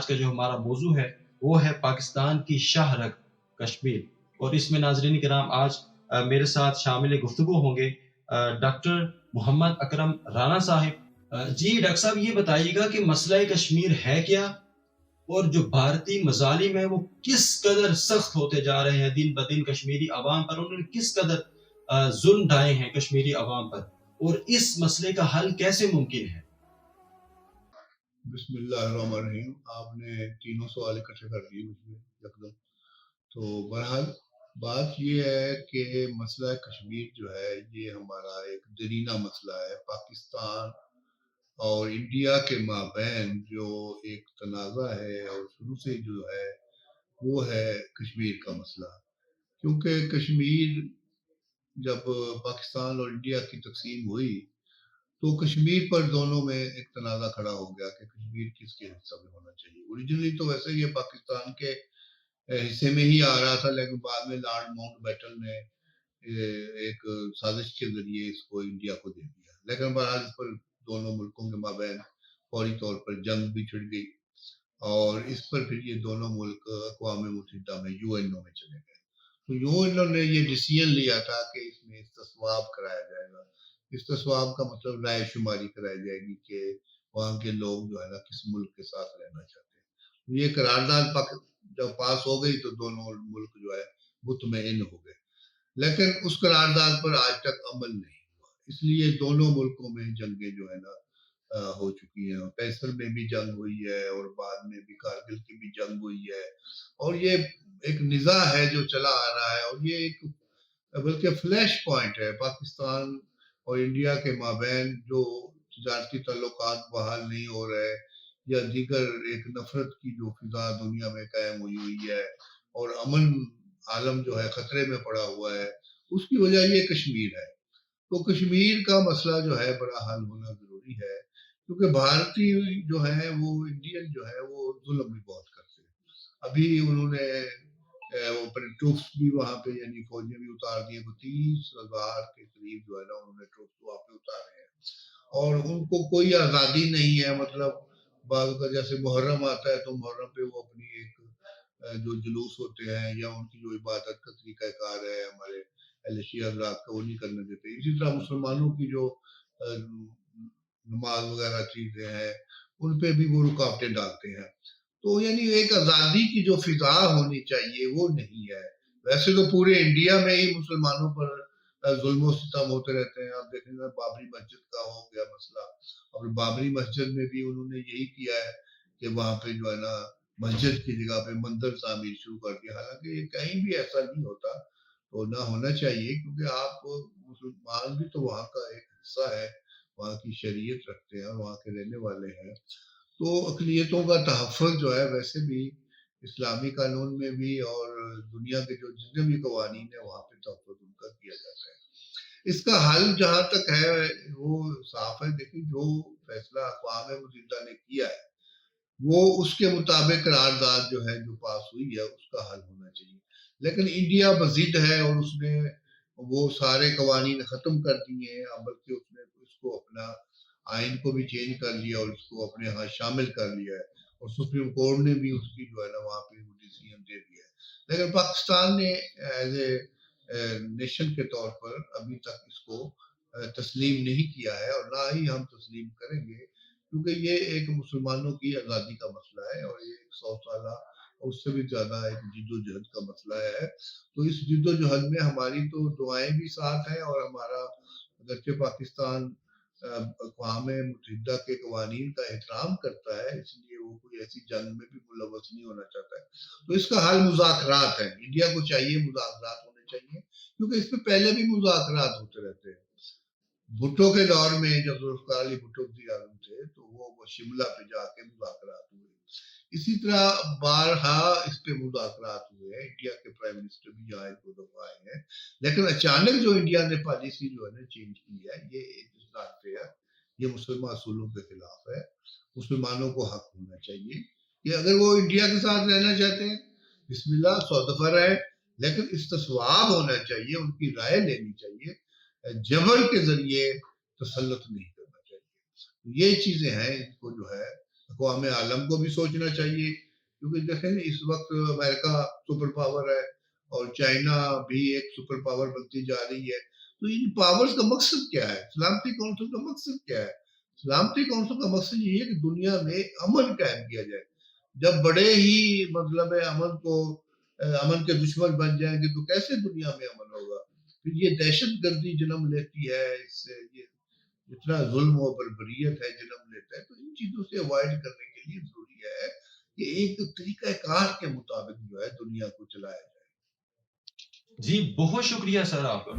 آج کا جو ہمارا موضوع ہے وہ ہے پاکستان کی شاہ رگ کشمیر، اور اس میں ناظرین کرام آج میرے ساتھ شامل گفتگو ہوں گے ڈاکٹر محمد اکرم رانا صاحب۔ جی ڈاکٹر صاحب، یہ بتائیے گا کہ مسئلہ کشمیر ہے کیا، اور جو بھارتی مظالم ہیں وہ کس قدر سخت ہوتے جا رہے ہیں دن بدن کشمیری عوام پر، انہوں نے کس قدر ظلم ڈھائے ہیں کشمیری عوام پر، اور اس مسئلے کا حل کیسے ممکن ہے؟ بسم اللہ الرحمن الرحیم۔ آپ نے تینوں سوال اکٹھے کر دیے مجھ میں یکدم۔ تو بہرحال بات یہ ہے کہ مسئلہ کشمیر جو ہے یہ ہمارا ایک دیرینہ مسئلہ ہے۔ پاکستان اور انڈیا کے مابین جو ایک تنازع ہے اور شروع سے جو ہے وہ ہے کشمیر کا مسئلہ، کیونکہ کشمیر جب پاکستان اور انڈیا کی تقسیم ہوئی تو کشمیر پر دونوں میں ایک تنازع کھڑا ہو گیا کہ کشمیر کس کے حصہ میں ہونا چاہیے۔ اوریجنلی تو ویسے یہ پاکستان کے حصے میں ہی آ رہا تھا، لیکن بعد میں لارڈ ماؤنٹ بیٹن نے ایک سازش کے ذریعے اس کو انڈیا کو دے دیا، لیکن بہرحال اس پر دونوں ملکوں کے مابین فوری طور پر جنگ بھی چھڑ گئی، اور اس پر پھر یہ دونوں ملک اقوام متحدہ میں UN میں چلے گئے۔ تو UN نے یہ ڈیسیژن لیا تھا کہ اس میں استصواب کرایا جائے گا۔ استصواب کا مطلب رائے شماری کرائی جائے گی کہ وہاں کے لوگ جو ہے نا کس ملک کے ساتھ رہنا چاہتے ہیں۔ یہ قرارداد جب پاس ہو گئی تو دونوں ملک جو ہے مطمئن ہو گئے، لیکن اس قرارداد پر آج تک عمل نہیں ہوا، اس لیے دونوں ملکوں میں جنگیں جو ہے نا ہو چکی ہیں۔ 65 میں بھی جنگ ہوئی ہے، اور بعد میں بھی کارگل کی بھی جنگ ہوئی ہے، اور یہ ایک نزاع ہے جو چلا آ رہا ہے، اور یہ ایک بلکہ فلیش پوائنٹ ہے پاکستان اور انڈیا کے مابین جو تجارتی تعلقات بحال نہیں ہو رہے، یا دیگر ایک نفرت کی جو فضا دنیا میں قائم ہوئی ہے، اور امن عالم جو ہے خطرے میں پڑا ہوا ہے، اس کی وجہ یہ کشمیر ہے۔ تو کشمیر کا مسئلہ جو ہے بڑا حل ہونا ضروری ہے، کیونکہ بھارتی جو ہے وہ انڈین جو ہے وہ ظلم بھی بہت کرتے ہیں۔ ابھی انہوں نے اپنے ٹروپس بھی وہاں پہ یعنی فوجیں بھی اتار دی ہیں، 30,000 کے قریب جو ہے نا انہوں نے ٹروپس وہاں پہ اتارے ہیں، اور ان کو کوئی آزادی نہیں ہے۔ مطلب بعض کا جیسے محرم آتا ہے تو محرم پہ وہ اپنی ایک جو جلوس ہوتے ہیں یا ان کی جو عبادت کا طریقہ کار ہے ہمارے اہل شیعہ حضرات کا، وہ نہیں کرنے دیتے۔ اسی طرح مسلمانوں کی جو نماز وغیرہ چیزیں ہیں ان پہ بھی وہ رکاوٹیں ڈالتے ہیں۔ تو یعنی ایک آزادی کی جو فضا ہونی چاہیے وہ نہیں ہے۔ ویسے تو پورے انڈیا میں ہی مسلمانوں پر ظلم و ستم ہوتے رہتے ہیں۔ آپ دیکھیں گے بابری مسجد کا ہو گیا مسئلہ، اور بابری مسجد میں بھی انہوں نے یہی کیا ہے کہ وہاں پہ جو ہے نا مسجد کی جگہ پہ مندر تعمیر شروع کر دیا، حالانکہ یہ کہیں بھی ایسا نہیں ہوتا، تو نہ ہونا چاہیے، کیونکہ آپ مسلمان بھی تو وہاں کا ایک حصہ ہے، وہاں کی شریعت رکھتے ہیں اور وہاں کے رہنے والے ہیں۔ تو اقلیتوں کا تحفظ جو ہے ویسے بھی اسلامی قانون میں بھی اور دنیا کے جو جتنے بھی قوانین ہیں وہاں پہ تحفظ ان کا کیا جاتا ہے۔ اس کا حل جہاں تک ہے وہ صاف ہے۔ دیکھیں جو فیصلہ اقوام متحدہ نے کیا ہے وہ اس کے مطابق قرارداد جو ہے جو پاس ہوئی ہے اس کا حل ہونا چاہیے، لیکن انڈیا بضد ہے اور اس نے وہ سارے قوانین ختم کر دیے ہیں، بلکہ اس نے اس کو اپنا آئین کو بھی چینج کر لیا اور اس کو اپنے ہاں شامل کر لیا ہے، اور سپریم کورٹ نے بھی اس کی جو ہے نا وہاں پہ وہ ڈیسیژن دے دیا ہے۔ لیکن پاکستان نے ایز اے نیشن کے طور پر ابھی تک اس کو تسلیم نہیں کیا ہے، اور نہ ہی ہم تسلیم کریں گے، کیونکہ یہ ایک مسلمانوں کی آزادی کا مسئلہ ہے، اور یہ 100 سالہ اور اس سے بھی زیادہ ایک جد و جہد کا مسئلہ ہے۔ تو اس جد و جہد میں ہماری تو دعائیں بھی ساتھ ہیں، اور ہمارا اگرچہ پاکستان اقوام متحدہ کے قوانین کا احترام کرتا ہے، اس لیے وہ کوئی ایسی جنگ میں بھی ملوث نہیں ہونا چاہتا ہے۔ تو اس کا حل مذاکرات ہے، انڈیا کو چاہیے مذاکرات ہونے چاہیے، کیونکہ اس پہ پہلے بھی مذاکرات ہوتے رہتے ہیں۔ بھٹو کے دور میں جب ذوالفقار علی بھٹو وزیر اعظم تھے تو وہ شملہ پہ جا کے مذاکرات ہوئے، اسی طرح بارہا اس پہ مذاکرات ہوئے ہیں۔ انڈیا کے پرائم منسٹر بھی یہاں ایک دو دفعہ آئے ہیں، لیکن اچانک جو انڈیا نے پالیسی جو ہے نا چینج کی ہے، یہ مسلمان اصولوں کے خلاف ہے۔ مسلمانوں کو حق ہونا چاہیے کہ اگر وہ انڈیا کے ساتھ رہنا چاہتے ہیں بسم اللہ 100 دفعہ رہے، لیکن استصواب ہونا چاہیے، ان کی رائے لینی چاہیے، جبر کے ذریعے تسلط نہیں کرنا چاہیے۔ یہ چیزیں ہیں، ان کو جو ہے اقوام عالم کو بھی سوچنا چاہیے، کیونکہ دیکھیں اس وقت امریکہ سپر پاور ہے اور چائنا بھی ایک سپر پاور بنتی جا رہی ہے. تو ان پاورز کا مقصد کیا ہے؟ سلامتی کونسل کا مقصد کیا ہے؟ سلامتی کونسل کا مقصد یہ ہے کہ دنیا میں امن قائم کیا جائے. جب بڑے ہی مطلب ہے امن کے دشمن بن جائیں گے تو کیسے دنیا میں امن ہوگا؟ پھر یہ دہشت گردی جنم لیتی ہے، اس سے یہ اتنا ظلم و بربریت ہے جنم لیتا ہے. تو ان چیزوں سے اوائڈ کرنے کے لیے ضروری ہے کہ ایک طریقہ کار کے مطابق جو ہے دنیا کو چلایا جائے. جی بہت شکریہ سر آپ کا.